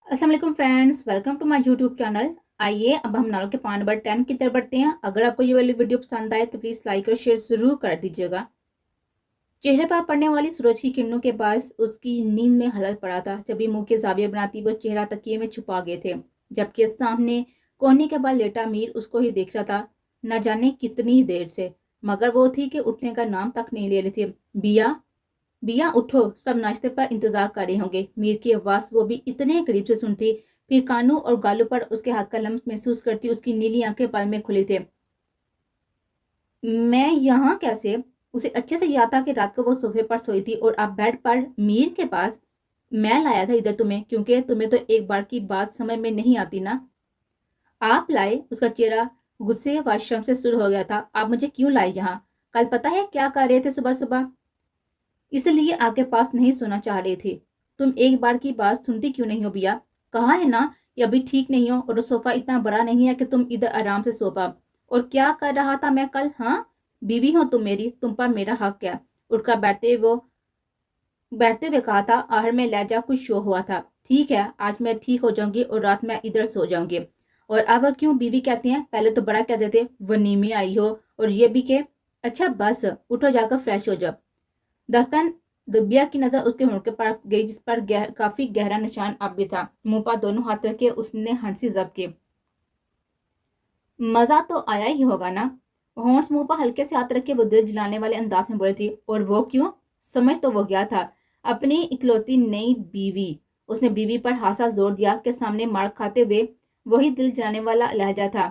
अस्सलाम वालेकुम friends, welcome to my YouTube channel. आइए अब हम नावल के पार्ट नंबर 10 की तरफ बढ़ते हैं। अगर आपको ये वाली वीडियो पसंद आए तो प्लीज़ लाइक और शेयर ज़रूर कर दीजिएगा। चेहरे पर पड़ने वाली सूरज की किरणों के पास उसकी नींद में हलल पड़ा था। जब भी मुंह के जाविया बनाती वो चेहरा तकिए में छुपा गए थे, जबकि सामने कोहनी के बाद लेटा मीर उसको ही देख रहा था, न जाने कितनी देर से। मगर वो थी कि उठने का नाम तक नहीं ले रही थी। बिया, बिया उठो, सब नाश्ते पर इंतजार कर रहे होंगे। मीर की आवाज वो भी इतने करीब से सुनती, फिर कानों और गालों पर उसके हाथ का लम्स महसूस करती। उसकी नीली आंखें पल में खुली थे। मैं यहाँ कैसे? उसे अच्छे से याद था कि रात को वो सोफे पर सोई थी और अब बेड पर मीर के पास। मैं लाया था इधर तुम्हें, क्योंकि तुम्हें तो एक बार की बात समझ में नहीं आती ना। आप लाए? उसका चेहरा गुस्से व शर्म से सुर हो गया था। आप मुझे क्यों लाए यहाँ? कल पता है क्या कर रहे थे सुबह सुबह? इसलिए आपके पास नहीं सोना चाह रही थी। तुम एक बार की बात सुनती क्यों नहीं हो बिया? कहा है ना ये अभी ठीक नहीं हो, और सोफा इतना बड़ा नहीं है कि तुम इधर आराम से सो पाओ। और क्या कर रहा था मैं कल? हाँ, बीवी हो तुम मेरी, तुम पर मेरा हक क्या? उठकर बैठते हुए कहा था, आहर में लहजा कुछ शो हुआ था। ठीक है, आज मैं ठीक हो जाऊंगी और रात में इधर सो जाऊंगी। और अब क्यों बीवी कहती हैं? पहले तो बड़ा कहते थे वनीमे आई हो, और ये भी के अच्छा बस उठो, जाकर फ्रेश हो जाओ। दफ्तर दुबिया की नजर उसके होंठ पर गई, जिस पर काफी गहरा निशान अब भी था। मुंह पर दोनों हाथ रखे उसने हंसी जब्त की। मजा तो आया ही होगा ना? होंठ मुंह पर हल्के से हाथ रखे वो दिल जलाने वाले अंदाज में बोली थी। और वो क्यों? समझ तो वो गया था, अपनी इकलौती नई बीवी। उसने बीवी पर हासा जोर दिया कि सामने मार खाते हुए वही दिल जलाने वाला लहजा था।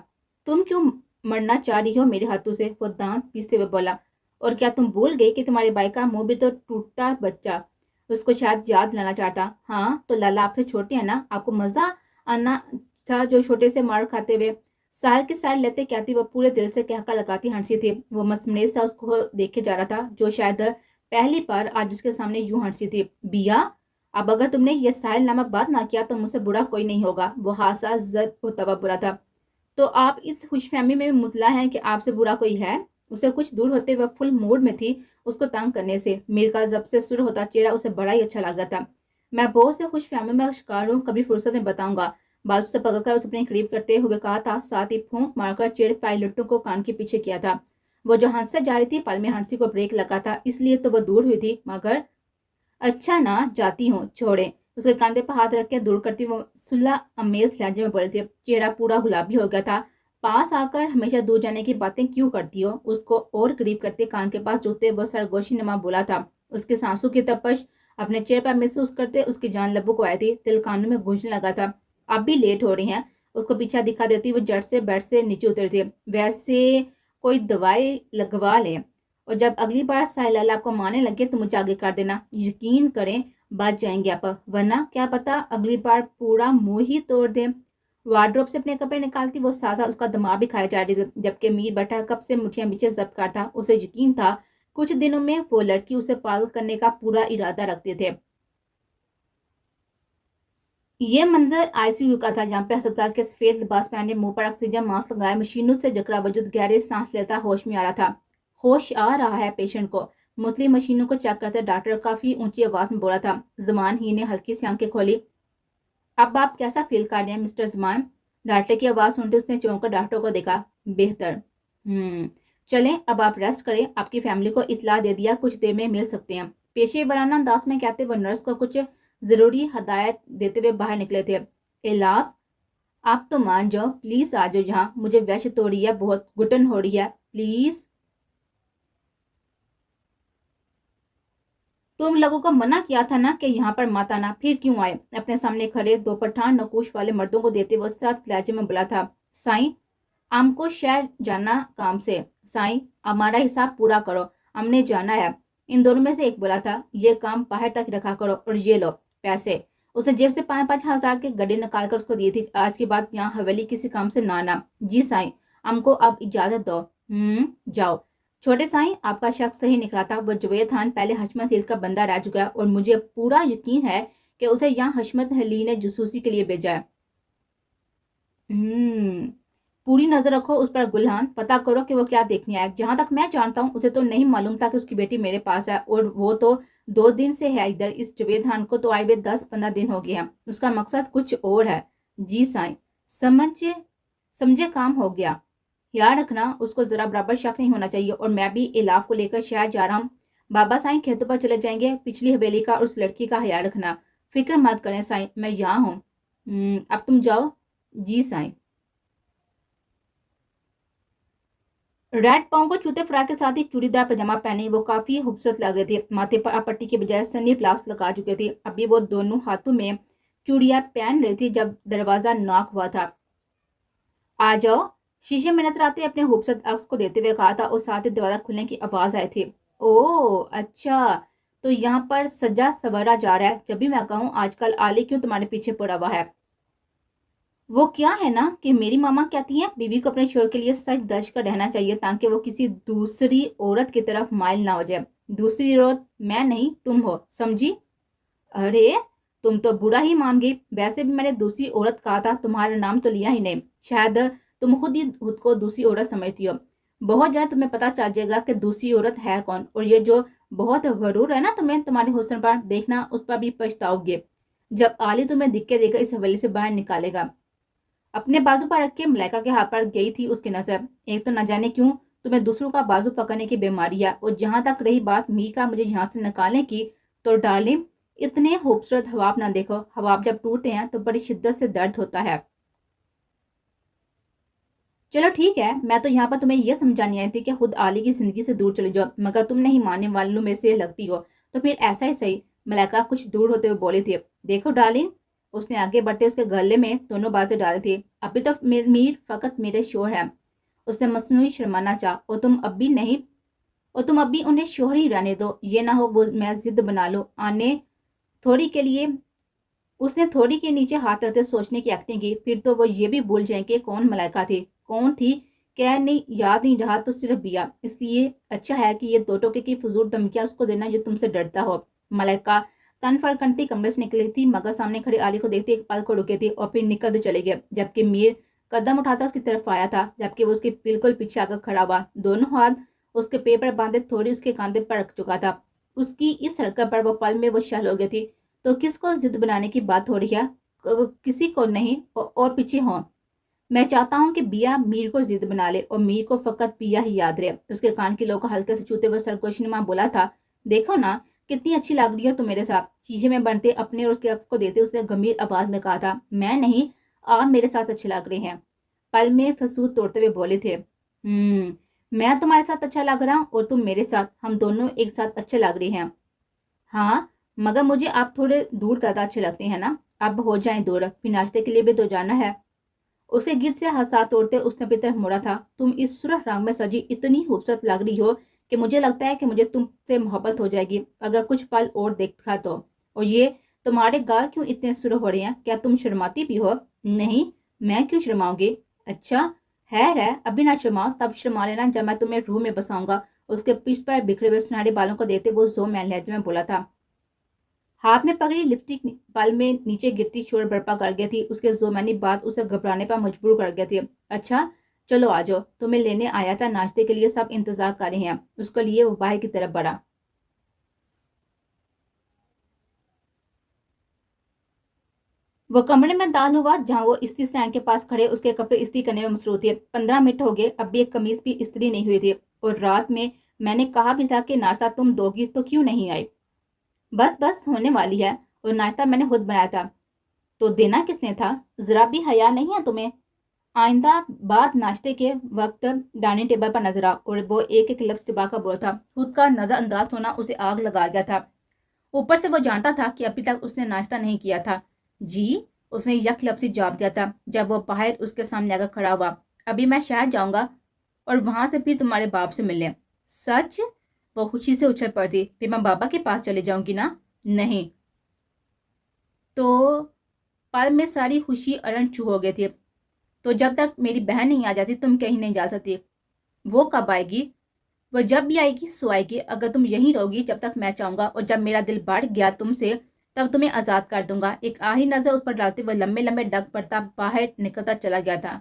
तुम क्यों मरना चाह रही हो मेरे हाथों से? वो दांत पीसते हुए बोला। और क्या तुम भूल गई कि तुम्हारे भाई का मुंह भी तो टूटता बच्चा? उसको शायद याद लाना चाहता। हाँ तो लाला आपसे छोटे हैं ना, आपको मजा आना था जो छोटे से मार खाते हुए। साल के साल लेते कहती वो पूरे दिल से कहका लगाती हंसी थी। वो मसमनेज सा उसको देखे जा रहा था, जो शायद पहली बार आज उसके सामने यूं हंसी थी। बिया, अब अगर तुमने ये साहिल नामक बात ना किया तो मुझसे बुरा कोई नहीं होगा। वो हासा जद होता हुआ बुरा था। तो आप इस खुशफहमी में मुतला हैं कि आपसे बुरा कोई है? उसे कुछ दूर होते हुए फुल मूड में थी उसको तंग करने से। मीर का जब से शुरू होता चेहरा उसे बड़ा ही अच्छा लग रहा था। मैं बहुत से खुशफहमी में शिकार हूँ, कभी फुर्सत में बताऊंगा। बाजू से पकड़कर उसे अपने करीब करते हुए कहा था, साथ ही फूंक मारकर चेहरे पायलटों को कान के पीछे किया था। वो जो हंसते जा रही थी, पल में हंसी को ब्रेक लगा था, इसलिए तो वो दूर हुई थी। मगर अच्छा ना जाती हूँ, छोड़े। उसके कंधे पर हाथ रख के दूर करती वो सुल्ला अमेज लहजे में बोली थी। चेहरा पूरा गुलाबी हो गया था। पास आकर हमेशा दूर जाने की बातें क्यों करती हो? उसको और करीब करते कान के पास जोते वो सरगोशी नमा बोला था। उसके सांसों की तपश अपने चेहरे पर महसूस करते उसकी जान लबों को आई थी। दिल कानों में गूंजने लगा था। अब भी लेट हो रही हैं। उसको पीछा दिखा देती वो जड़ से बेड से नीचे उतरती। वैसे कोई दवाई लगवा ले, और जब अगली बार साहिल आपको मारने लगे तो मुझे आगे कर देना। यकीन करें बच जाएंगे आप, वरना क्या पता अगली बार पूरा मुंह ही तोड़ दे। वार्डरोब से अपने कपड़े निकालती वो सासा उसका दिमाग भी खाया जा रही थी, जबकि मीर बैठा कब से मुठियां पीछे जब्त कर था। उसे यकीन था कुछ दिनों में वो लड़की उसे पागल करने का पूरा इरादा रखते थे। ये मंजर आईसीयू का था, जहाँ पे अस्पताल के सफेद लिबास पहने, मुंह पर ऑक्सीजन मास्क लगाए, मशीनों से जकड़ा वजूद गहरे सांस लेता होश में आ रहा था। होश आ रहा है पेशेंट को। मुतली मशीनों को चेक करते डॉक्टर काफी ऊंची आवाज में बोला था। जमान ही ने हल्की सी आंखें खोली। अब आप कैसा फील कर रहे हैं मिस्टर जमान? डॉक्टर की आवाज सुनते उसने चौंक कर डॉक्टर को देखा। बेहतर। चलें अब आप रेस्ट करें, आपकी फैमिली को इतला दे दिया, कुछ देर में मिल सकते हैं। पेशेवराना अंदाज में कहते वो नर्स को कुछ जरूरी हदायत देते हुए बाहर निकले थे। एलाफ, आप तो मान जाओ, प्लीज आ जाओ यहाँ, मुझे वैसे हो रही है, बहुत घुटन हो रही है, प्लीज। तुम लोगों को मना किया था ना कि यहाँ पर मत आना, फिर क्यों आए? अपने सामने खड़े दो पठान नकूश वाले मर्दों को देते वो साथ लहजे में बोला था। साईं, हमको शहर जाना काम से। साईं, हमारा हिसाब पूरा करो, हमने जाना है। इन दोनों में से एक बोला था, ये काम बाहर तक रखा करो, और ये लो पैसे। उसने जेब से 5,000 के गड्ढे निकाल कर उसको दिए थी। आज के बाद यहाँ हवेली किसी काम से ना आना। जी साईं, हमको अब इजाजत दो। जाओ। छोटे साईं, आपका शक सही निकला था। वो जुबैर खान पहले हशमत हिल का बंदा रह चुका है, और मुझे पूरा यकीन है कि उसे यहाँ हशमत हली ने जसूसी के लिए भेजा है। हम्म पूरी नजर रखो उस पर गुलहान, पता करो कि वो क्या देखने आया। जहां तक मैं जानता हूँ उसे तो नहीं मालूम था कि उसकी बेटी मेरे पास है, और वो तो 2 दिन سے ہے ادھر, اس جاوید خان کو تو آئے ہوئے 10-15 دن ہو گیا. اس کا مقصد کچھ اور ہے. جی سائیں. سمجھے کام ہو گیا. یاد رکھنا اس کو ذرا برابر شک نہیں ہونا چاہیے. اور میں بھی الاف کو لے کر شہر جا رہا ہوں. بابا سائیں کھیتوں پر چلے جائیں گے. پچھلی حویلی کا اور اس لڑکی کا خیال رکھنا. فکر مت کریں سائیں، میں یہاں ہوں. اب تم جاؤ. جی سائیں. ریڈ پاؤں کو چوتے فراق کے ساتھ ہی چوڑی دار پاجامہ پہنے وہ کافی خوبصورت لگ رہے تھے. ماتھے پر پٹی کے بجائے سنی پلاس لگا چکے تھے. ابھی وہ دونوں ہاتھوں میں چوڑیاں پہن رہی تھی جب دروازہ ناک ہوا تھا. آ جاؤ. شیشے میں نظر آتے اپنے خوبصورت عکس کو دیتے ہوئے کہا تھا اور ساتھ ہی دروازہ کھلنے کی آواز آئی تھی. او اچھا، تو یہاں پر سجا سورا جا رہا ہے. جب بھی میں کہوں آج کل آلی کیوں تمہارے پیچھے پڑا ہوا ہے. وہ کیا ہے نا کہ میری ماما کہتی ہیں بیوی کو اپنے شوہر کے لیے سچ دج کر رہنا چاہیے تاکہ وہ کسی دوسری عورت کی طرف مائل نہ ہو جائے. دوسری عورت میں نہیں تم ہو، سمجھی؟ ارے تم تو برا ہی مان گئی. ویسے بھی میں نے دوسری عورت کہا تھا، تمہارا نام تو لیا ہی نہیں. شاید تم خود ہی خود کو دوسری عورت سمجھتی ہو. بہت جلد تمہیں پتا چل جائے گا کہ دوسری عورت ہے کون. اور یہ جو بہت غرور ہے نا تمہیں تمہارے حسن پر، دیکھنا اس پر بھی پچھتاؤ گے جب عالی تمہیں دکھے دے کر اس حویلی سے باہر نکالے گا. اپنے بازو پر رکھ کے ملائکہ کے ہاتھ پر گئی تھی اس کی نظر. ایک تو نہ جانے کیوں تمہیں دوسروں کا بازو پکڑنے کی بیماری ہے. اور جہاں تک رہی بات می کا مجھے یہاں سے نکالنے کی، تو ڈارلنگ اتنے خوبصورت حواب نہ دیکھو. حواب جب ٹوٹتے ہیں تو بڑی شدت سے درد ہوتا ہے. چلو ٹھیک ہے، میں تو یہاں پر تمہیں یہ سمجھانی آئی تھی کہ خود عالی کی زندگی سے دور چلے جاؤ، مگر تم نہیں ماننے والوں میں سے لگتی ہو. تو پھر ایسا ہی صحیح. ملائکہ کچھ دور ہوتے ہوئے بولی تھی. دیکھو ڈارلنگ، اس نے آگے بڑھتے اس کے گلے میں دونوں بازیں ڈالی تھی. ابھی تو میر فقط میرے شوہر ہے. اس نے مصنوعی شرمانا چاہ. اور تم ابھی انہیں شوہر ہی رہنے دو. یہ نہ ہو وہ میں ضد بنا لو. تھوڑی کے لیے اس نے تھوڑی کے نیچے ہاتھ رکھتے سوچنے کی ایکٹنگ کی. پھر تو وہ یہ بھی بھول جائیں کہ کون ملائکہ تھی. کون تھی کیا نہیں یاد نہیں رہا تو صرف بیا. اس لیے اچھا ہے کہ یہ 2 ٹوکے کی فضول دھمکیاں اس کو دینا جو تم سے ڈرتا ہو. ملائکہ تن فرکنتی کمرے سے نکلی تھی مگر سامنے کھڑی عالی کو دیکھتے ایک پل کو رکے تھی اور پھر نکلتے چلے گئے. جبکہ میر قدم اٹھاتا اس کی طرف آیا تھا جبکہ وہ اس کے بالکل پیچھے آ کر کھڑا ہوا. دونوں ہاتھ اس کے پیٹ پر باندھے تھوڑی اس کے کاندھے پر رکھ چکا تھا. اس کی اس حرکت پر وہ پل میں وہ شل ہو گئی تھی. تو کس کو ضد بنانے کی بات ہو رہی ہے؟ کسی کو نہیں. اور پیچھے ہوں. میں چاہتا ہوں کہ بیا میر کو ضد بنا لے اور میر کو فقط بیا ہی یاد رہے. اس کے کان کی لو کو ہلکے سے چھوتے ہوئے سرگوشی بولا تھا. دیکھو نا کتنی اچھی لگ رہی ہو تم میرے ساتھ. شیشے میں بنتے اپنے اور اس کے عکس کو دیتے اس نے گمبھیر آواز میں کہا تھا. میں نہیں، آپ میرے ساتھ اچھے لگ رہے ہیں. پل میں فسود توڑتے ہوئے بولے تھے. میں تمہارے ساتھ اچھا لگ رہا ہوں اور تم میرے ساتھ. ہم دونوں ایک ساتھ اچھے لگ رہے ہیں. ہاں مگر مجھے آپ تھوڑے دور زیادہ اچھے لگتے ہیں نا. اب ہو جائیں دور، پھر ناشتے کے لیے بھی تو جانا ہے. اس کے گرد سے ہاتھ توڑتے اس نے اپنی طرف موڑا تھا. تم اس سرخ رنگ میں سجی اتنی خوبصورت لگ رہی ہو کہ مجھے لگتا ہے کہ مجھے تم سے محبت ہو جائے گی اگر کچھ پل اور دیکھا تو. اور یہ تمہارے گال کیوں اتنے سرخ ہو رہے ہیں؟ کیا تم شرماتی بھی ہو؟ نہیں، میں کیوں شرماؤں گی؟ اچھا خیر ہے، ابھی نہ شرماؤ، تب شرما لینا جب میں تمہیں روح میں بساؤں گا. اس کے پیٹھ پر بکھرے ہوئے سنہرے بالوں کو دیتے وہ زو میں لہجے میں بولا تھا. ہاتھ میں پکڑی لپسٹک پل میں نیچے گرتی شور برپا کر گئی تھی. اس کے زومینی بات اسے گھبرانے پر مجبور کر گئی تھی. اچھا چلو آ جاؤ، تمہیں لینے آیا تھا. ناشتے کے لیے سب انتظار کر رہے ہیں. اس کو لیے وہ باہر کی طرف بڑھا. وہ کمرے میں داخل ہوا جہاں وہ استری سٹینڈ کے پاس کھڑے اس کے کپڑے استری کرنے میں مصروف تھے. 15 منٹ ہو گئے، اب بھی ایک قمیض بھی استری نہیں ہوئی تھی. اور رات میں نے کہا بھی تھا کہ ناشتہ تم دو گی تو کیوں نہیں آئی؟ بس ہونے والی ہے. اور ناشتہ میں نے خود بنایا تھا. تو دینا کس نے تھا؟ ذرا بھی حیا نہیں ہے تمہیں؟ آئندہ بعد ناشتے کے وقت ڈائننگ ٹیبل پر نظر آ. اور وہ ایک ایک لفظ چبا کر بولا تھا. خود کا نظر انداز ہونا اسے آگ لگا گیا تھا. اوپر سے وہ جانتا تھا کہ ابھی تک اس نے ناشتہ نہیں کیا تھا. جی، اس نے یک لفظی جواب دیا تھا جب وہ باہر اس کے سامنے آ کر کھڑا ہوا. ابھی میں شہر جاؤں گا اور وہاں سے پھر تمہارے باپ سے ملنے. سچ؟ وہ خوشی سے اچھل پڑتی. پھر میں بابا کے پاس چلے جاؤں گی نا؟ نہیں. تو پل میں ساری خوشی ارن چھو ہو گئی تھی. تو جب تک میری بہن نہیں آ جاتی تم کہیں نہیں جا سکتی. وہ کب آئے گی؟ وہ جب بھی آئے گی سو آئے گی. اگر تم یہیں رہو گی جب تک میں چاہوں گا اور جب میرا دل بڑھ گیا تم سے تب تمہیں آزاد کر دوں گا. ایک آخری نظر اس پر ڈالتے وہ لمبے لمبے ڈگ پڑتا باہر نکلتا چلا گیا تھا.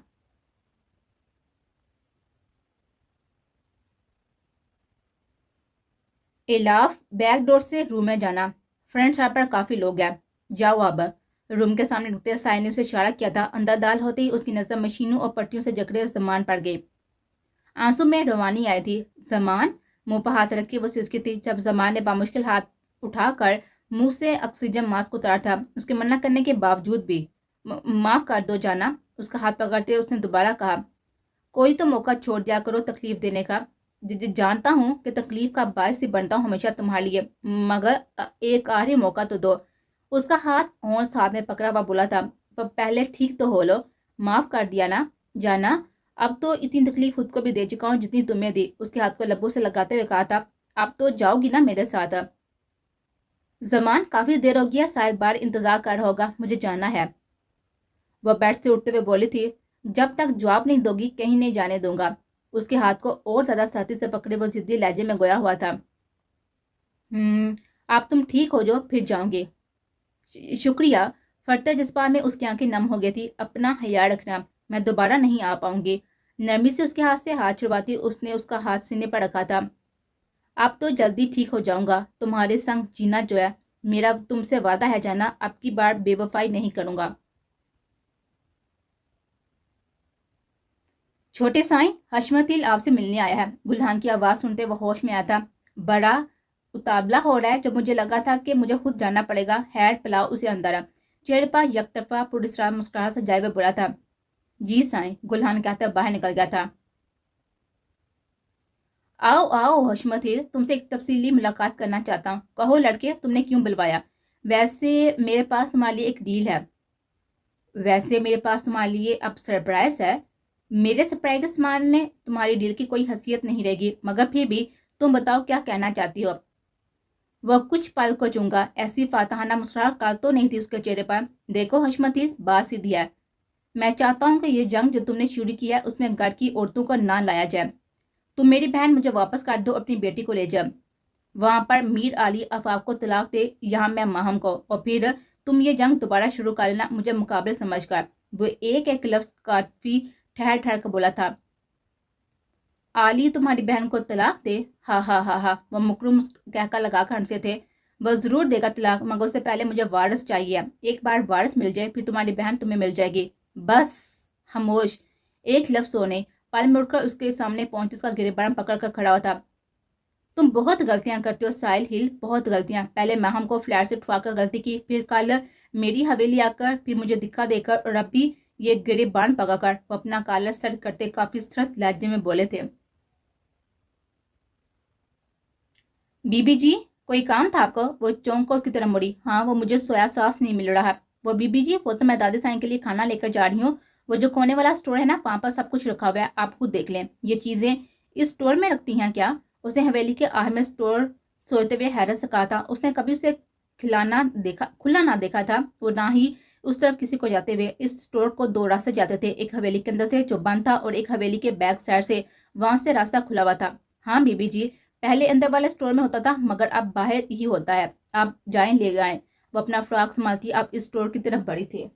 एलाफ बैक डोर से रूम में जाना। फ्रंट साइड पर काफ़ी लोग हैं, जाओ अब। रूम के सामने रुकते साहिल ने उसे इशारा किया था। अंदर दाल होते ही उसकी नज़र मशीनों और पट्टियों से जकड़े जमान पर गई। आंसू में रवानी आई थी। जमान मुंह पर हाथ रख के वो सिसकी थी जब जमान ने बामुश्किल हाथ उठाकर मुंह से ऑक्सीजन मास्क उतारा था। उसके मना करने के बावजूद भी। माफ़ कर दो जाना, उसका हाथ पकड़ते उसने दोबारा कहा। कोई तो मौका छोड़ दिया करो तकलीफ देने का। जानता हूँ कि तकलीफ का बायस ही बनता हूँ हमेशा तुम्हारे लिए, मगर एक आखिरी मौका तो दो। उसका हाथ और साथ में पकड़ा हुआ बोला था, पर पहले ठीक तो हो लो। माफ़ कर दिया ना जाना, अब तो इतनी तकलीफ खुद को भी दे चुका हूँ जितनी तुम्हें दी। उसके हाथ को लब्बों से लगाते हुए कहा था, अब तो जाओगी ना मेरे साथ। जमान काफ़ी देर हो गया, शायद बाहर इंतज़ार कर रहा होगा, मुझे जाना है। वह बेड से उठते हुए बोली थी, जब तक जवाब नहीं दोगी कहीं नहीं जाने दूंगा। उसके हाथ को और ज़्यादा सख्ती से पकड़े वो जिद्दी लहजे में गोया हुआ था। आप तुम ठीक हो जाओ फिर जाऊंगी। शुक्रिया। फटते जज्बात में उसकी आंखें नम हो गई थी। अपना ख्याल रखना, मैं दोबारा नहीं आ पाऊंगी। नरमी से उसके हाथ से हाथ छुड़वाती उसने उसका हाथ सीने पर रखा था। अब तो जल्दी ठीक हो जाऊंगा, तुम्हारे संग जीना जो है मेरा, तुमसे वादा है जाना, अब की बार बेवफाई नहीं करूंगा। छोटे साईं, हशमतिल आपसे मिलने आया है। गुलहान की आवाज़ सुनते वो होश में आया था। बड़ा उतावला हो रहा है, जब मुझे लगा था कि मुझे खुद जाना पड़ेगा। हैर पलाओ उसे अंदर। चेहरे पर यकतरफा पुरस्कार मुस्कुराहट सजाए हुए बोला था। जी साईं, गुलहान कहता बाहर निकल गया था। आओ आओ हशमतिल, तुमसे एक तफसीली मुलाकात करना चाहता हूँ। कहो लड़के, तुमने क्यों बुलवाया? वैसे मेरे पास तुम्हारे लिए एक डील है। वैसे मेरे पास तुम्हारे लिए अब सरप्राइज है। मेरे सरप्राइज के सामने तुम्हारी डील की कोई हैसियत नहीं रहेगी, मगर फिर भी तुम बताओ क्या कहना चाहती हो। वह कुछ पल को चूंगा। ऐसी फातहाना मुस्कुराहट काल तो नहीं थी उसके चेहरे पर। देखो हशमती, बात सीधी है। मैं चाहता हूँ कि ये जंग जो तुमने शुरू की है उसमें घर की औरतों को ना लाया जाए। तुम मेरी बहन मुझे वापस कर दो, अपनी बेटी को ले जाओ। वहां पर मीर अली अफाफ को तलाक दे, यहाँ मैं माहम को, और फिर तुम ये जंग दोबारा शुरू कर लेना मुझे मुकाबले समझकर। वो एक एक लफ्ज काफी ठहर ठहर कर बोला था। आली तुम्हारी बहन को तलाक दे? हा हा हा हा, वह मुकरुम कहकर लगा कर हंसे थे। वह जरूर देगा तलाक, मगर उससे पहले मुझे वारिस चाहिए। एक बार वारिस मिल जाए फिर तुम्हारी बहन तुम्हें मिल जाएगी। बस खामोश। एक लफ्ज सोने। पल में उठकर उसके सामने पहुंच उसका गिरबान पकड़ कर खड़ा हुआ था। तुम बहुत गलतियां करते हो साहिल हिल, बहुत गलतियां। पहले महम को फ्लैट से उठवाकर गलती की, फिर कल मेरी हवेली आकर, फिर मुझे दिक्का देकर, और अब भी ये गिरबान पकड़कर। वो अपना कालर सर करते काफी सख्त लहजे में बोले थे। बीबी जी, कोई काम था आपको? वो चौंक को उसकी तरफ मुड़ी। हाँ, वो मुझे सोया सांस नहीं मिल रहा है। वो बीबी जी, वो तो मैं दादी साईं के लिए खाना लेकर जा रही हूँ। वो जो कोने वाला स्टोर है ना, वहाँ पर सब कुछ रखा हुआ है, आप खुद देख लें। ये चीज़ें इस स्टोर में रखती हैं क्या? उसने हवेली के आखिर में स्टोर सोते हुए हैरत से कहा था। उसने कभी उसे खुला ना देखा था, और ना ही उस तरफ किसी को जाते हुए। इस स्टोर को दो रास्ते जाते थे, एक हवेली के अंदर थे जो बंद था, और एक हवेली के बैक साइड से, वहां से रास्ता खुला हुआ था। हाँ बीबी जी, पहले अंदर वाले स्टोर में होता था, मगर अब बाहर ही होता है। आप जाएं ले गए। वो अपना फ्रॉक संभालती अब इस स्टोर की तरफ बढ़ी थी।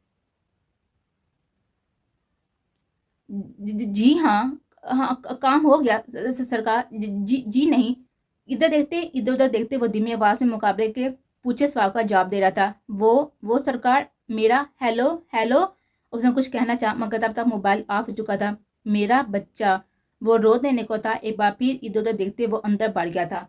जी हाँ। हाँ, काम हो गया सरकार। जी नहीं। इधर देखते इधर उधर देखते वो धीमी आवाज में मुकाबले के पूछे सवाल का जवाब दे रहा था। वो सरकार, मेरा हेलो हेलो। उसने कुछ कहना चाहा, मगर तब तक मोबाइल ऑफ हो चुका था। मेरा बच्चा। वो रो देने को था, एक बार फिर इधर उधर देखते वो अंदर बढ़ गया था।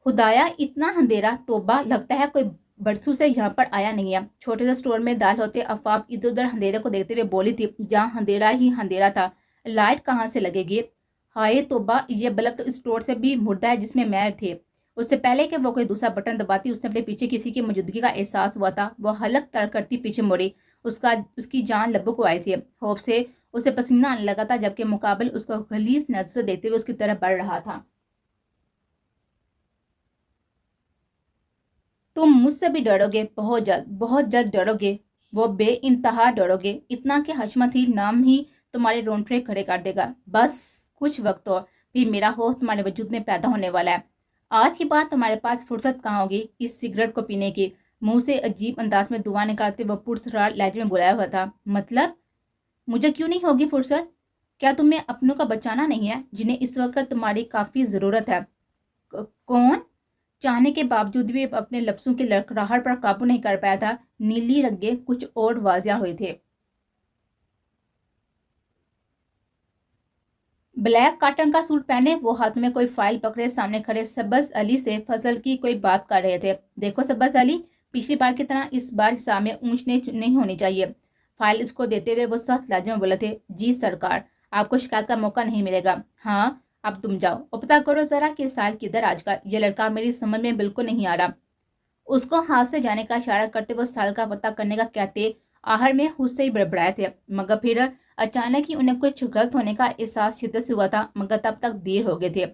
खुदाया, इतना अंधेरा, तोबा, लगता है कोई बरसों से यहाँ पर आया नहीं है। छोटे से स्टोर में दाल होते अफवाब इधर उधर अंधेरे को देखते हुए बोली थी, जहाँ अंधेरा ही अंधेरा था, लाइट कहाँ से लगेगी? हाय तोबा, ये बल्ब तो स्टोर से भी मुर्दा है जिसमें मैं थे। उससे पहले कि वो कोई दूसरा बटन दबाती, उसने अपने पीछे किसी की मौजूदगी का एहसास हुआ था। वो हलक तर करती पीछे मुड़ी। उसकी जान लब्बों को आई थी। खौफ से उसे पसीना आने लगा था, जबकि मुकाबल उसको गलीज नजर से देखते हुए उसकी तरफ बढ़ रहा था। तुम मुझसे भी डरोगे, बहुत जल्द डरोगे। वो बेइंतहा डरोगे, इतना कि हशमती नाम ही तुम्हारे रोंगटे खड़े कर देगा। बस कुछ वक्त और फिर मेरा होश तुम्हारे वजूद में पैदा होने वाला है। आज के बाद तुम्हारे पास फुर्सत कहाँ होगी इस सिगरेट को पीने की? मुंह से अजीब अंदाज में दुआ निकालते वो पुरस्कार लहजे में बुलाया हुआ था। मतलब मुझे क्यों नहीं होगी फुर्सत? क्या तुम्हें अपनों का बचाना नहीं है जिन्हें इस वक्त तुम्हारी काफ़ी ज़रूरत है? कौन? चाहने के बावजूद भी अपने लफ्ज़ों की लड़खड़ाहट पर काबू नहीं कर पाया था। नीली रंगे कुछ और वाजिया हुए थे। ब्लैक कॉटन का सूट पहने, वो हाथ में कोई फाइल पकड़े सामने खड़े सब्बस अली से फजल की कोई बात कर रहे थे। देखो सब्बस अली, पिछली बार की तरह इस बार हिसाब में ऊंच नीच नहीं होनी चाहिए। फाइल इसको देते हुए वो सख्त लहजे में बोले थे, जी सरकार, आपको शिकायत का मौका नहीं मिलेगा। हाँ, अब तुम जाओ और पता करो जरा कि साल किधर आजकल। ये लड़का मेरी समझ में बिल्कुल नहीं आ रहा। उसको हाथ से जाने का इशारा करते वो साल का पता करने का कहते आहर में खुद से ही बड़बड़ाए थे, मगर फिर अचानक ही उन्हें कुछ गलत होने का एहसास शिद्दत से हुआ था, मगर तब तक देर हो गए थे।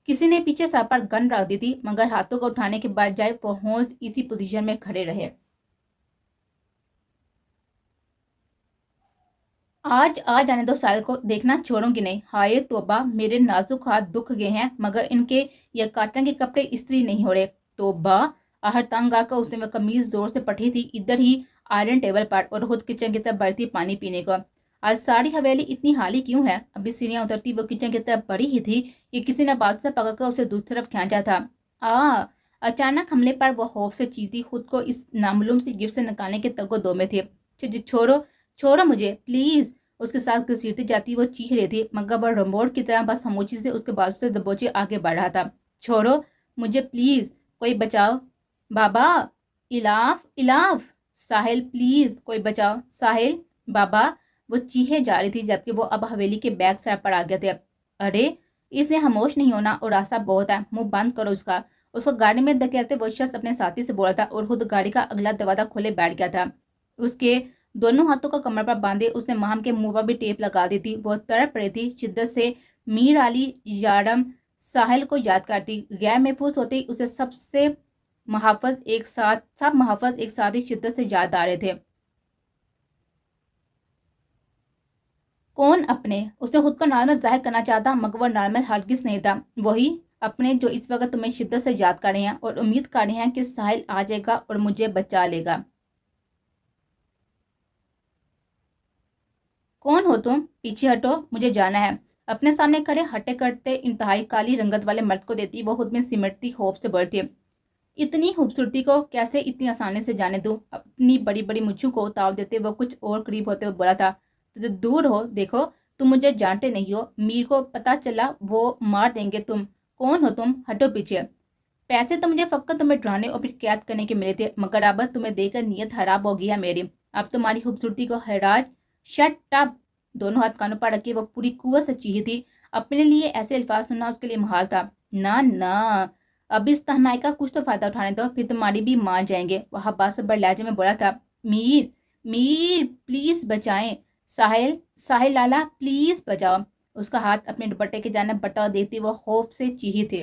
किसी ने पीछे सर पर गन रख दी थी, मगर हाथों को उठाने के बाद जाए वो होश इसी पोजीशन में खड़े रहे। आज आ जाने दो साल को, देखना छोड़ूंगी नहीं। हाय तोबा, मेरे नाजुक हाथ दुख गए हैं, मगर इनके ये काटन के कपड़े इस्त्री नहीं हो रहे। तोबा, आहर तंग आकर उसने वह कमीज जोर से पठी थी इधर ही आयरन टेबल पर और खुद किचन की तरफ बढ़ती पानी पीने को। आज सारी हवेली इतनी हाली क्यों है? अभी सीढ़ियां उतरती वो किचन की तरफ बढ़ी ही थी कि किसी ने बाजू से पकड़कर उसे दूसरी तरफ खींचा था। आ अचानक हमले पर वह खौफ से चीती, खुद को इस नामालूम सी गिफ्ट से निकालने के तगो दो में थी। छोड़ो, छोड़ो मुझे प्लीज। उसके साथ घसीटती जाती वो चीख रही थी, मगर वह रिमोट की तरह बस खामोशी से उसके बाजू से दबोचे आगे बढ़ रहा था। छोड़ो मुझे प्लीज, कोई बचाओ। बाबा, इलाफ इलाफ, साहिल प्लीज कोई बचाओ, साहिल, बाबा। वो चीखे जा रही थी जबकि वो अब हवेली के बैक साइड पर आ गए थे। अरे, इसने खामोश नहीं होना और रास्ता बहुत है, मुंह बंद करो उसका। उसको गाड़ी में धकेलते वो शख्स अपने साथी से बोला था और खुद गाड़ी का अगला दरवाजा खोले बैठ गया था। उसके दोनों हाथों को कमर पर बांधे उसने माम के मुंह पर भी टेप लगा दी थी। वो तड़प रही थी शिद्दत से। मीर अली यारम साहिल को याद करती, गैर महफूज होते ही उसे सब महाफज एक साथ ही शिद्दत से याद आ रहे थे। कौन अपने? उसने खुद को नॉर्मल जाहिर करना चाहता, मगर वह नॉर्मल हरगिज नहीं था। वही अपने जो इस वक्त तुम्हें शिद्दत से याद कर रहे हैं और उम्मीद कर रहे हैं कि साहिल आ जाएगा और मुझे बचा लेगा। कौन हो तुम? पीछे हटो, मुझे जाना है। अपने सामने खड़े हटे करते इंतहाई काली रंगत वाले मर्द को देती वो खुद में सिमटती खौफ से बढ़ती। इतनी खूबसूरती को कैसे इतनी आसानी से जाने दूं? अपनी बड़ी बड़ी मुच्छों को ताव देते वो कुछ और करीब होते हुए बोला था, तो दूर हो, देखो तुम मुझे जानते नहीं हो। मीर को पता चला वो मार देंगे। तुम कौन हो? तुम हटो पीछे। पैसे तो मुझे फकत तुम्हें डराने और फिर कैद करने के मिले थे, मगर अब तुम्हें देकर नीयत खराब हो गई है मेरी। अब तुम्हारी खूबसूरती को हैराज। Shut up. दोनों हाथ कानों पर रखे वो पूरी कुव्वत से चीखी थी। अपने लिए ऐसे अल्फाज सुनना उसके लिए मुहाल था। ना ना, अब इस तहनाई का कुछ तो फायदा उठाने दो, फिर तुम्हारी भी मान जाएंगे। वह अब्बास से बड़े लहजे में बोला था। मीर, मीर प्लीज बचाएं। साहिल, साहिल लाला प्लीज बचाओ। उसका हाथ अपने दुपट्टे के जाने बढ़ता हुआ देखती वो खौफ से चीही थे।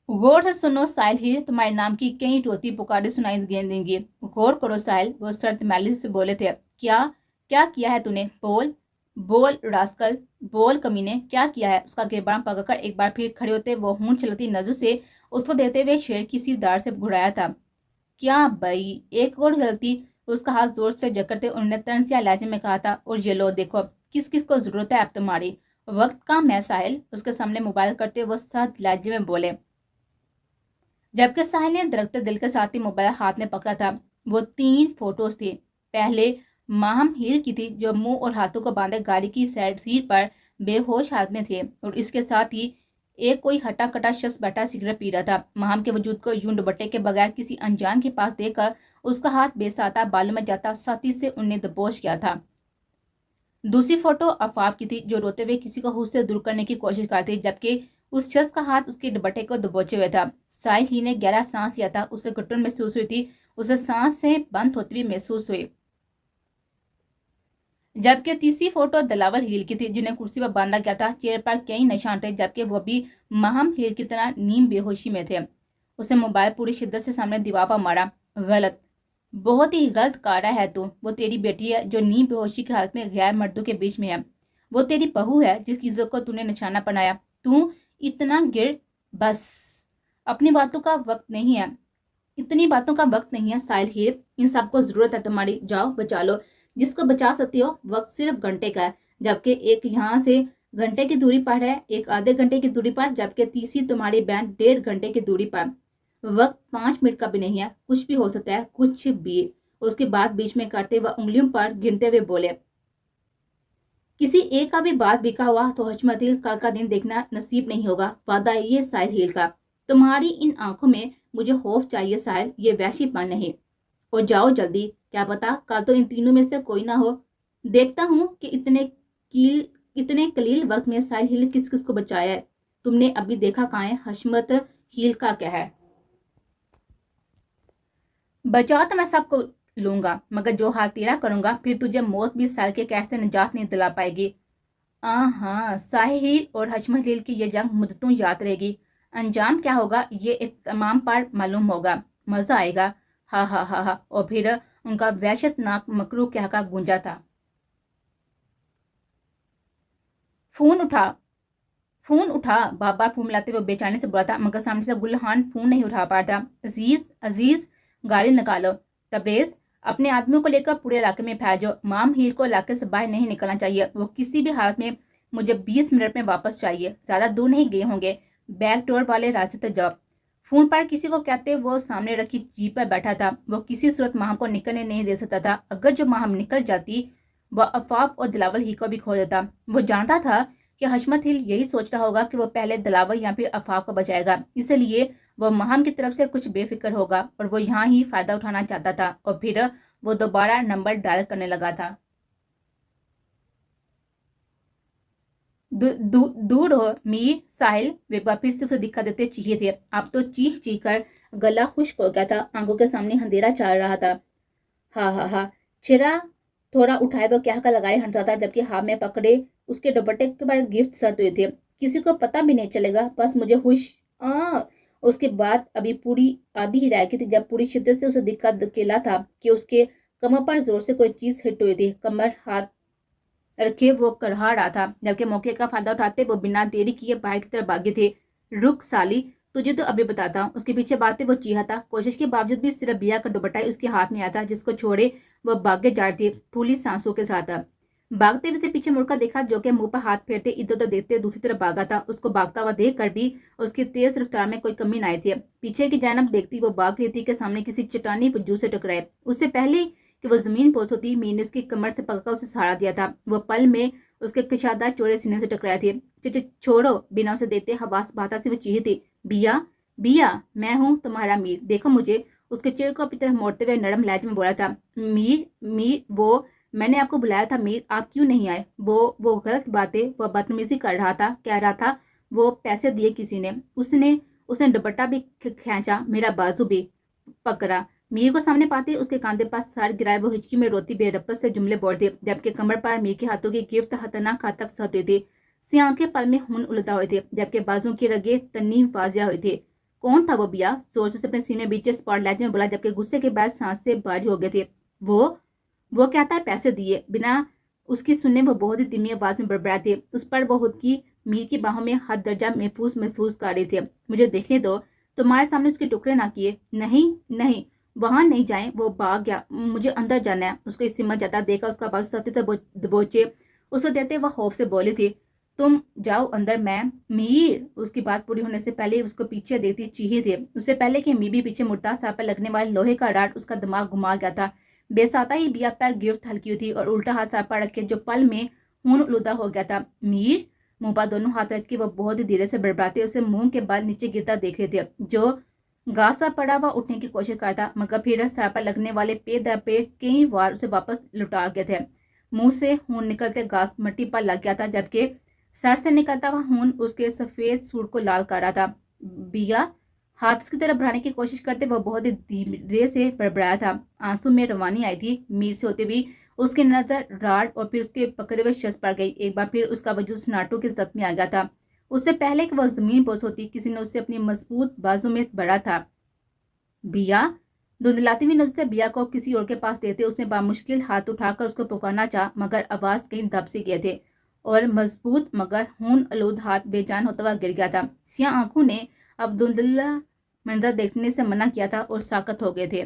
गौर से सुनो साहिल, ही तुम्हारे नाम की कई टोती पुकारे सुनाई देंगी। गौर करो साहिल, वो शर्त मैली से बोले थे। क्या? क्या किया है तूने? बोल, बोल रास्कल, बोल कमीने, क्या किया है? उसका गिरबान पकड़कर एक बार फिर खड़े होते वो हूं चलती नजर से उसको देते हुए शेर की सी दार से घुराया था। क्या भाई, एक और गलती? उसका हाथ जोर से जकड़ते उन्होंने तनसिया लहजे में कहा था। और ये लो देखो, किस किस को जरूरत है अब तुम्हारी? वक्त कम है साहिल, उसके सामने मोबाइल करते वो सख्त लहजे में बोले, जबकि साहिल ने दरकते दिल के साथ ही मोबाइल हाथ में पकड़ा था। वो 3 फोटोज थी। पहले माहम हील की थी जो मुंह और हाथों को बांधे गाड़ी की साइड सीट पर बेहोश हालत में थे, और इसके साथ ही एक कोई हटा कटा शख्स बैठा सिगरेट पी रहा था। माहम के वजूद को यूं दुपट्टे के बगैर किसी अनजान के पास देखकर उसका हाथ बेसाता बालों में जाता साथी से उन्हें दबोच गया था। दूसरी फोटो अफाफ की थी जो रोते हुए किसी को होश से दूर करने की कोशिश करती, जबकि उस शख्स का हाथ उसके दुपट्टे को दबोचे हुए था। साहिल ही ने गहरा सांस लिया था, उसे घुटन महसूस हुई थी, उसे सांस से बंद होती हुई महसूस हुई। जबकि तीसरी फोटो दलावल हील की थी जिन्हें कुर्सी पर बांधा गया था। चेहरे पर कई निशान थे, जबकि वो भी महम हील की तरह नीम बेहोशी में थे। उसे मोबाइल पूरी शिद्दत से सामने दीवार पर मारा। गलत, बहुत ही गलत कारा है तू। वो तेरी बेटी है जो नीम बेहोशी की हालत में गैर मर्दों के बीच में है। वो तेरी बहू है जिसकी इज्जत को तूने निशाना बनाया। तू इतना गिर। बस, अपनी बातों का वक्त नहीं है, इतनी बातों का वक्त नहीं है साहिल हीर। इन सबको जरूरत है तुम्हारी, जाओ बचा लो। جس کو بچا سکتے ہو وقت صرف گھنٹے کا ہے، جبکہ ایک یہاں سے گھنٹے کی دوری پر ہے، ایک آدھے گھنٹے کی دوری پر، جبکہ تیسری تمہاری بہن 1.5 گھنٹے کی دوری پر۔ وقت 5 منٹ کا بھی نہیں ہے، کچھ بھی ہو سکتا ہے، کچھ بھی۔ اس کی بات بیچ میں کرتے وہ انگلیوں پر گنتے ہوئے بولے، کسی ایک کا بھی بات بکا ہوا تو حشمت ہل کل کا دن دیکھنا نصیب نہیں ہوگا، وعدہ ہے یہ ساحل ہل کا۔ تمہاری ان آنکھوں میں مجھے خوف چاہیے ساحل، یہ وحشی پن نہیں۔ اور جاؤ جلدی، کیا پتا کل تو ان تینوں میں سے کوئی نہ ہو۔ دیکھتا ہوں کہ اتنے قلیل وقت میں ساحل ہل کس کس کو بچایا ہے۔ تم نے ابھی دیکھا کہاں ہے حشمت ہل کا کیا ہے۔ بچا تو میں سب کو لوں گا، مگر جو حال تیرا کروں گا پھر تجھے موت بھی ساحل کے قہر سے نجات نہیں دلا پائے گی۔ ہاں، ساحل اور حشمت ہل کی یہ جنگ مدتوں یاد رہے گی، انجام کیا ہوگا یہ تمام پر معلوم ہوگا، مزہ آئے گا، ہاں ہاں ہاں ہاں۔ اور پھر ان کا وحشت ناک مکروہ کہکا گونجا تھا۔ فون اٹھا، بار بار فون ملاتے ہوئے بے چینی سے بولا تھا، مگر سامنے سے گلہان فون نہیں اٹھا پا تھا۔ عزیز گاڑی نکالو، تبریز اپنے آدمیوں کو لے کر پورے علاقے میں پھیل جاؤ، مام ہیل کو علاقے سے باہر نہیں نکلنا چاہیے، وہ کسی بھی حالت میں مجھے 20 منٹ میں واپس چاہیے، زیادہ دور نہیں گئے ہوں گے، بیک ڈور والے راستے تک جاؤ۔ فون پر کسی کو کہتے وہ سامنے رکھی جیپ پر بیٹھا تھا، وہ کسی صورت ماہم کو نکلنے نہیں دے سکتا تھا، اگر جو ماہم نکل جاتی وہ عفاف اور دلاول ہی کو بھی کھو دیتا۔ وہ جانتا تھا کہ حشمت ہل یہی سوچتا ہوگا کہ وہ پہلے دلاور یا پھر عفاف کو بچائے گا، اس لیے وہ ماہم کی طرف سے کچھ بے فکر ہوگا اور وہ یہاں ہی فائدہ اٹھانا چاہتا تھا، اور پھر وہ دوبارہ نمبر ڈائل کرنے لگا تھا۔ دور ہو میر، ساحل ایک بار پھر سے اسے دکھا دیتے چیخے تھے، اب تو چیخ کر گلا خشک ہو گیا تھا، آنکھوں کے سامنے اندھیرا چل رہا تھا۔ ہاں ہاں ہاں، چھرا تھوڑا اٹھائے وہ کیا لگائے ہنسا تھا، جبکہ ہاتھ میں پکڑے اس کے دوپٹے پر گرفت سرد ہوئے تھے۔ کسی کو پتہ بھی نہیں چلے گا، بس مجھے اس کے بعد ابھی پوری آدھی ہی رہ گئی تھی جب پوری شدت سے اسے دکھا دکیلا تھا کہ اس کے کمر پر زور سے کوئی چیز ہٹ ہوئی تھی، کمر ہاتھ رکھے وہ کرہا رہا تھا، جبکہ موقع کا فائدہ اٹھاتے وہ بنا دیری کیے باہر کی طرف بھاگے تھے۔ رک سالی، تجھے تو ابھی بتاتا ہوں۔ اس کے پیچھے بھاگتے وہ چیخا تھا، کوشش کے باوجود بھی صرف بیا کا دوپٹہ اس کے ہاتھ میں آیا تھا، جس کو چھوڑے وہ بھاگے جا رہی تھی پھولی سانسوں کے ساتھ۔ بھاگتے ہوئے سے پیچھے مڑ کر دیکھا، جو کہ منہ پر ہاتھ پھیرتے ادھر ادھر دیکھتے دوسری طرف بھاگا تھا۔ اس کو بھاگتا ہوا دیکھ کر بھی اس کی تیز رفتار میں کوئی کمی نہ آئی تھی۔ پیچھے کی جانب دیکھتی وہ بھاگ رہی تھی کہ سامنے کسی چٹانی پجو سے ٹکرائے۔ اس سے پہلے کہ وہ زمین پہنچ ہوتی، میر نے اس کی کمر سے پکڑ کر اسے سہارا دیا تھا، وہ پل میں اس کے کشادہ چوڑے سینے سے ٹکرایا تھی۔ چھوڑو، بنا اسے دیتے حواس بہتا سے وہ چیخی تھی، بیا میں ہوں تمہارا میر، دیکھو مجھے۔ اس کے چہرے کو اپنی طرف موڑتے ہوئے نرم لہجے میں بولا تھا، میر وہ میں نے آپ کو بلایا تھا میر، آپ کیوں نہیں آئے؟ وہ غلط باتیں، وہ بدتمیزی کر رہا تھا، کہہ رہا تھا وہ پیسے دیے کسی نے۔ اس نے دوپٹہ بھی کھینچا، میرا بازو بھی پکڑا۔ میر کو سامنے پاتے اس کے کاندھے پر سر گرائے وہ ہچکی میں روتی بے رپت سے جملے بول تھے، جبکہ کمر پر میر کے ہاتھوں کی گرفت خطرناک حد تک سہتی تھی۔ سیاہ آنکھیں پل میں خون الٹا ہوئے تھے، جبکہ بازوں کی رگیں تنی واضح ہوئی تھی۔ کون تھا وہ بیا؟ زور سے اپنے سینے بیچے اسپاٹ لائٹ میں بولا، جبکہ غصے کے بعد سانس سے بھاری ہو گئے تھے۔ وہ کہتا ہے پیسے دیے، بنا اس کی سننے وہ بہت ہی دھیمی آواز میں بڑبڑائے تھے۔ اس پر وہ خود کی میر کی باہوں میں حد درجہ محفوظ کر رہی تھے۔ مجھے دیکھنے دو، تمہارے سامنے اس کے ٹکڑے نہ کیے۔ نہیں، وہاں نہیں جائیں، وہ بھاگ گیا، مجھے اندر جانا ہے۔ اس کو اس سمت جاتا دیکھا اس کا بازو سختی سے دبوچے اسے دیتے وہ خوف سے بولی تھی، تم جاؤ اندر، میں میر۔ اس کی بات پوری ہونے سے پہلے اس کو پیچھے دیکھتی چیخی تھی۔ اس سے پہلے کہ میر بھی پیچھے مڑتا، سر پر لگنے والے لوہے کا راڈ اس کا دماغ گھما گیا تھا۔ بے ساتا ہی بیا پر گرفت ہلکی ہوئی تھی اور الٹا ہاتھ سر پر رکھے جو پل میں خون الودہ ہو گیا تھا۔ میر، منہ پر دونوں ہاتھ رکھ کے وہ بہت ہی دھیرے سے بڑبڑاتے اسے منہ کے بال نیچے گرتا دیکھ رہے تھے، جو گھاس پر پڑا ہوا اٹھنے کی کوشش کرتا، مگر پھر سر پر لگنے والے پے در پے کئی بار اسے واپس لوٹا گئے تھے۔ منہ سے خون نکلتے گھاس مٹی پر لگ گیا تھا، جبکہ سر سے نکلتا ہوا خون اس کے سفید سوٹ کو لال کر رہا تھا۔ بیا، ہاتھ اس کی طرف بڑھانے کی کوشش کرتے وہ بہت ہی دھیرے سے بڑبڑایا تھا۔ آنسو میں روانی آئی تھی میر سے ہوتے بھی اس کی نظر راڈ اور پھر اس کے پکڑے ہوئے شخص پر گئی۔ ایک بار پھر اس کا وجود سناٹوں کی زد میں آ گیا تھا۔ اس سے پہلے کہ وہ زمین پہنچ ہوتی، کسی نے اسے اپنی مضبوط بازو میں بھرا تھا۔ بیا، دھندلاتی ہوئی نظر سے بیا کو کسی اور کے پاس دیتے اس نے بامشکل ہاتھ اٹھا کر اس کو پکارنا چاہا، مگر آواز کہیں دب سے گئے تھے اور مضبوط مگر خون آلود ہاتھ بے جان ہوتا ہوا گر گیا تھا۔ سیاہ آنکھوں نے اب دھندلا منظر دیکھنے سے منع کیا تھا اور ساکت ہو گئے تھے۔